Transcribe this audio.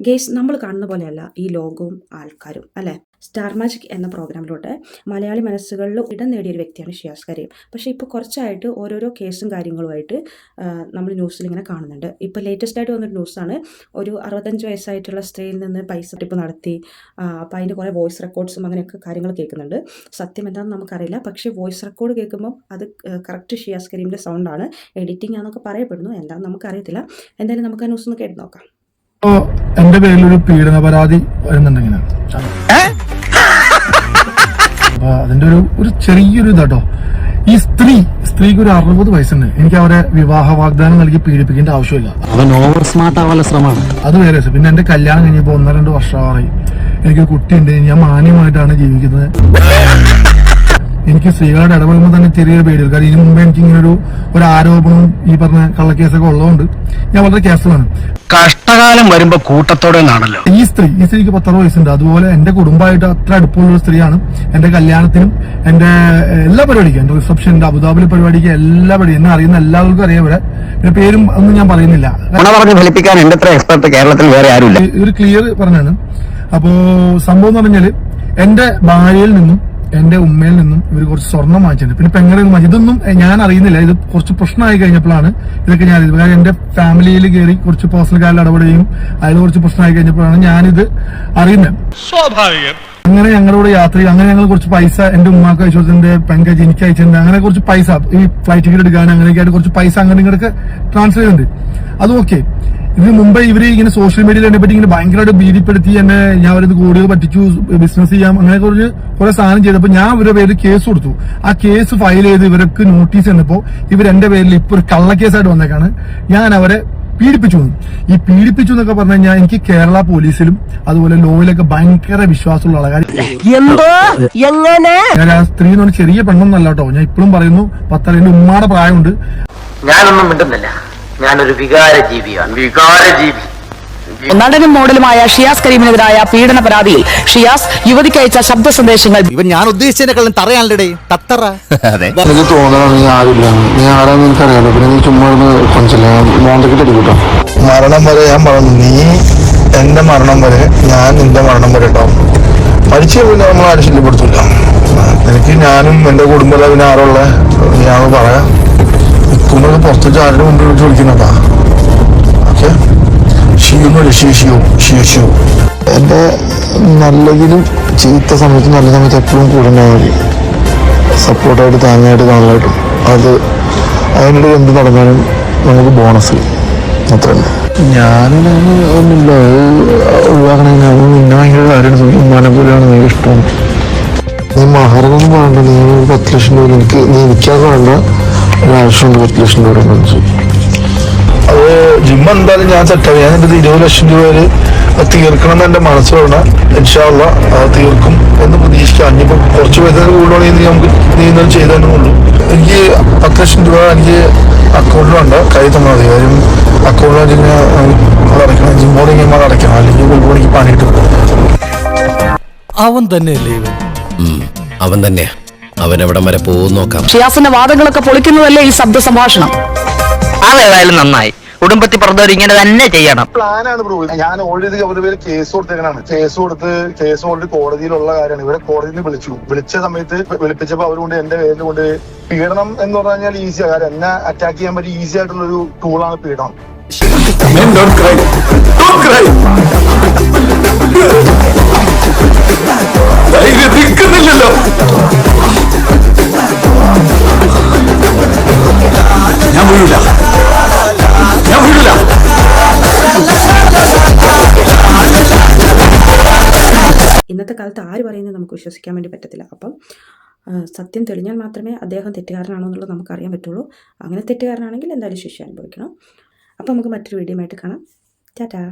Guys, നമ്മൾ കാണുന്ന പോലെയല്ല ഈ ലോകവും ആൾക്കാരും, അല്ലേ? സ്റ്റാർ മാജിക് എന്ന പ്രോഗ്രാമിലൂടെ മലയാളി മനസ്സുകളിൽ ഇടം നേടിയൊരു വ്യക്തിയാണ് ഷിയാസ് കരീം. പക്ഷേ ഇപ്പോൾ കുറച്ചായിട്ട് ഓരോരോ കേസും കാര്യങ്ങളുമായിട്ട് നമ്മൾ ന്യൂസിൽ ഇങ്ങനെ കാണുന്നുണ്ട്. ഇപ്പോൾ ലേറ്റസ്റ്റ് ആയിട്ട് വന്നൊരു ന്യൂസാണ്, ഒരു 65 വയസ്സായിട്ടുള്ള സ്ത്രീയിൽ നിന്ന് പൈസ തട്ടിപ്പ് നടത്തി. അപ്പോൾ അതിൻ്റെ കുറേ വോയിസ് റെക്കോർഡ്സും അങ്ങനെയൊക്കെ കാര്യങ്ങൾ കേൾക്കുന്നുണ്ട്. സത്യം എന്താണെന്ന് നമുക്കറിയില്ല. പക്ഷേ വോയിസ് റെക്കോർഡ് കേൾക്കുമ്പോൾ അത് കറക്റ്റ് ഷിയാസ് കരീമിൻ്റെ സൗണ്ടാണ്. എഡിറ്റിംഗ് ആണെന്നൊക്കെ പറയപ്പെടുന്നു. എന്താണെന്ന് നമുക്കറിയത്തില്ല. എന്തായാലും നമുക്ക് ആ ന്യൂസ് ഒന്ന് കേട്ട് നോക്കാം. എന്റെ പേരിലൊരു പീഡന പരാതി വരുന്നുണ്ടെങ്കിൽ അപ്പൊ അതിന്റെ ഒരു ചെറിയൊരു ഇതാട്ടോ. ഈ സ്ത്രീക്ക് ഒരു 60 വയസ്സുണ്ട്. എനിക്ക് അവരെ വിവാഹ വാഗ്ദാനം നൽകി പീഡിപ്പിക്കേണ്ട ആവശ്യമില്ല. അവൻ ഓവർ സ്മാർട്ട് ആവാനുള്ള ശ്രമമാണ്. അത് വേറെ. പിന്നെ എന്റെ കല്യാണം കഴിഞ്ഞപ്പോ 1-2 വർഷമായി. എനിക്കൊരു കുട്ടിയുണ്ട്. ഞാൻ മാന്യമായിട്ടാണ് ജീവിക്കുന്നത്. എനിക്ക് സ്ത്രീകളുടെ ഇടപെടുമ്പോൾ തന്നെ ചെറിയൊരു പേടിയുണ്ട്. കാരണം ഇതിനു മുമ്പ് എനിക്ക് ഇങ്ങനെ ഒരു ആരോപണവും ഈ പറഞ്ഞ കള്ളക്കേസൊക്കെ ഉള്ളതുകൊണ്ട് ഞാൻ വളരെ കെയർഫുള്ളാണ്. കഷ്ടകാലം വരുമ്പോ കൂട്ടത്തോടെ ആണല്ലോ. ഈ സ്ത്രീക്ക് 10 വയസ്സുണ്ട്. അതുപോലെ എന്റെ കുടുംബമായിട്ട് അത്ര അടുപ്പമുള്ള ഒരു സ്ത്രീയാണ്. എന്റെ കല്യാണത്തിനും എന്റെ എല്ലാ പരിപാടിക്കും, എന്റെ റിസപ്ഷൻ, എന്റെ അബുദാബിലെ പരിപാടിക്ക് എല്ലാ പരിപാടി എന്നെ അറിയുന്ന എല്ലാവർക്കും അറിയാം. ഇവിടെ പിന്നെ പേരും ഒന്നും ഞാൻ പറയുന്നില്ല. ഫലിപ്പിക്കാൻ എന്റെ എക്സ്പെർട്ട് കേരളത്തിൽ വേറെ ആരുമില്ല. ഒരു ക്ലിയർ പറഞ്ഞാണ്. അപ്പോ സംഭവം എന്ന് പറഞ്ഞാല് എന്റെ ഭാര്യയിൽ നിന്നും എന്റെ ഉമ്മയിൽ നിന്നും ഇവർ കുറച്ച് സ്വർണം വാങ്ങിച്ചിട്ടുണ്ട്. പിന്നെ പെങ്ങടയിൽ വാങ്ങിച്ചു. ഇതൊന്നും ഞാൻ അറിയുന്നില്ല. ഇത് കുറച്ച് പ്രശ്നമായി കഴിഞ്ഞപ്പോഴാണ് ഇതൊക്കെ ഞാൻ കാരണം എന്റെ ഫാമിലിയിൽ കയറി കുറച്ച് പേഴ്സണൽ കാര്യങ്ങൾ ഇടപെടുകയും അതിൽ കുറച്ച് പ്രശ്നമായി കഴിഞ്ഞപ്പോഴാണ് ഞാനിത് അറിയുന്നത്. സ്വാഭാവികം. അങ്ങനെ ഞങ്ങളോട് യാത്ര ചെയ്യും. അങ്ങനെ ഞങ്ങൾ കുറച്ച് പൈസ എന്റെ ഉമ്മാക്ക് അയച്ചു കൊടുത്തിട്ടുണ്ട്, പെങ്കജ് എനിക്ക് അയച്ചിട്ടുണ്ട്. അങ്ങനെ കുറച്ച് പൈസ ഈ ഫ്ലൈറ്റ് ടിക്കറ്റ് എടുക്കാൻ അങ്ങനെയൊക്കെ ആയിട്ട് കുറച്ച് പൈസ അങ്ങനെ ഇങ്ങോട്ടൊക്കെ ട്രാൻസ്ഫർ ചെയ്തിട്ടുണ്ട്. അതും ഓക്കെ. ഇതിന് മുമ്പ് ഇവര് ഇങ്ങനെ സോഷ്യൽ മീഡിയയിൽ എന്നെ പറ്റി ഇങ്ങനെ ഭയങ്കരമായിട്ട് ഭീതിപ്പെടുത്തി എന്നെ ഞാൻ അവരത് കൂടുതൽ പറ്റിച്ചു, ബിസിനസ് ചെയ്യാം, അങ്ങനെ കുറെ സാധനം ചെയ്തപ്പോൾ ഞാൻ ഇവരുടെ പേരിൽ കേസ് കൊടുത്തു. ആ കേസ് ഫയൽ ചെയ്ത് ഇവർക്ക് നോട്ടീസ് തന്നപ്പോ ഇവരെന്റെ പേരിൽ ഇപ്പൊ ഒരു കള്ളക്കേസായിട്ട് വന്നേക്കാണ്. ഞാൻ അവരെ പീഡിപ്പിച്ചു. ഈ പീഡിപ്പിച്ചു എന്നൊക്കെ പറഞ്ഞു കഴിഞ്ഞാൽ എനിക്ക് കേരള പോലീസിലും അതുപോലെ ലോയിലൊക്കെ ഭയങ്കര വിശ്വാസമുള്ള ആൾക്കാർ. ആ സ്ത്രീ എന്ന് പറഞ്ഞാൽ ചെറിയ പെണ്ണൊന്നല്ല കേട്ടോ. ഞാൻ ഇപ്പോഴും പറയുന്നു, 10 എന്റെ ഉമ്മാടെ പ്രായമുണ്ട്. ഞാനൊന്നും മിണ്ടുന്നില്ല. ഞാനൊരു വികാരജീവിയാണ്. നടനും മോഡലുമായ ഷിയാസ് കരീമിനെതിരായ പീഡന പരാതിയിൽ ഷിയാസ് യുവതിക്ക് അയച്ച ശബ്ദ സന്ദേശങ്ങൾ ഇവൻ ഞാൻ ഉദ്ദേശിച്ചതിനെക്കാളും തറയാണല്ലേ തത്തറ. എനിക്ക് തോന്നണം നീ ആരില്ല, നീ ആരാന്ന് എനിക്കറിയാലോ. പിന്നെ നീ ചുമ്മാ കൊഞ്ചില്ല, മോന്തക്കിട്ട് അടിക്കൂട്ടോ. മരണം വരെ ഞാൻ പറഞ്ഞു, നീ എന്റെ മരണം വരെ ഞാൻ നിന്റെ മരണം വരെ കേട്ടോ. മരിച്ചു പിന്നെ നമ്മൾ ആരും ശല്യപ്പെടുത്തില്ല. എനിക്ക് ഞാനും എന്റെ കുടുംബം പിന്നെ ആരുള്ള ഞാൻ പറയാം. ഇപ്പം പുറത്തേക്ക് ആരുടെ മുമ്പിൽ വിളിച്ച് വിളിക്കുന്നതാ. ഓക്കെ, എന്റെ നല്ലതിലും ചീത്ത സമയത്തും നല്ല സമയത്ത് എപ്പോഴും കൂടെ മതി. സപ്പോർട്ടായിട്ട് താങ്ങായിട്ട് കാണാനായിട്ടും അത് അതിനോട് എന്ത് നടന്നാലും നമുക്ക് ബോണസ് അത്ര തന്നെ. ഞാനും ഒന്നുമില്ല, ഒഴിവാക്കണ നിന്നെ ഭയങ്കര കാര്യമാണ്. ഉമ്മാനെ പോലെയാണ് നീ ഇഷ്ടമാണ്. നീ മഹാരൊന്നും വേണ്ട. നീ ഒരു 10 ലക്ഷം രൂപ എനിക്ക് നീ എനിക്കാതെ വേണ്ട, ഒരാവശ്യമുണ്ട് 10 ലക്ഷം രൂപ വെച്ച്. അത് ജിമ്മ എന്തായാലും ഞാൻ സെറ്റായി. ഞാൻ എൻ്റെ 20 ലക്ഷം രൂപയിൽ തീർക്കണം എന്ന് എൻ്റെ മനസ്സ് പറഞ്ഞാൽ ഇൻഷാ അല്ലാഹ് അത് തീർക്കും എന്ന് പ്രതീക്ഷിക്കാം. ഇനിയിപ്പോൾ കുറച്ച് പൈസ കൂടുതലാണെങ്കിൽ നമുക്ക് നീ ഇന്നലെ ചെയ്തതന്നെ ഉള്ളൂ. എനിക്ക് 10 ലക്ഷം രൂപ എനിക്ക് അക്കൗണ്ടിലുണ്ട്. കൈ തന്നാൽ മതി. കാര്യം അക്കൗണ്ടിൽ അത് അടയ്ക്കണം. ജിമ്മോടെ അത് അടയ്ക്കണം, അല്ലെങ്കിൽ ഗുൾബോണിക്ക് പണിയിട്ട്. അവൻ തന്നെയല്ലേ ഇവൻ? അവൻ തന്നെയാ. അവൻ എവിടം വരെ പോകും നോക്കാം. ഷിയാസിന്റെ വാദങ്ങളൊക്കെ പൊളിക്കുന്നതല്ലേ ഈ ശബ്ദ സംഭാഷണം? അതേതായാലും നന്നായി. കുടുംബത്തിൽ പറഞ്ഞവർ ഇങ്ങനെ തന്നെ ചെയ്യണം. പ്ലാനാണ് ബ്രോ. ഞാൻ ഓൾറെഡി അവരുടെ പേര് കേസ് കൊടുത്തേക്കാണ്. കേസ് ഓൾറെഡി കോടതിയിലുള്ള കാര്യമാണ്. ഇവരെ കോടതിയിൽ വിളിച്ച സമയത്ത് വിളിപ്പിച്ചപ്പോ അവരുകൊണ്ട് എന്റെ പേരിൽ കൊണ്ട് പീഡനം എന്ന് പറഞ്ഞു കഴിഞ്ഞാൽ ഈസിയാണ്. കാര്യം എന്നെ അറ്റാക്ക് ചെയ്യാൻ പറ്റിയ ഈസി ആയിട്ടുള്ള ഒരു ടൂളാണ് പീഡനം. ഇന്നത്തെ കാലത്ത് ആര് പറയുന്നത് നമുക്ക് വിശ്വസിക്കാൻ വേണ്ടി പറ്റത്തില്ല. അപ്പം സത്യം തെളിഞ്ഞാൽ മാത്രമേ അദ്ദേഹം തെറ്റുകാരനാണോ എന്നുള്ളത് നമുക്കറിയാൻ പറ്റുള്ളൂ. അങ്ങനെ തെറ്റുകാരനാണെങ്കിൽ എന്തായാലും ശിക്ഷ അനുഭവിക്കണം. അപ്പം നമുക്ക് മറ്റൊരു വീഡിയോ ആയിട്ട് കാണാം. ടാറ്റാ.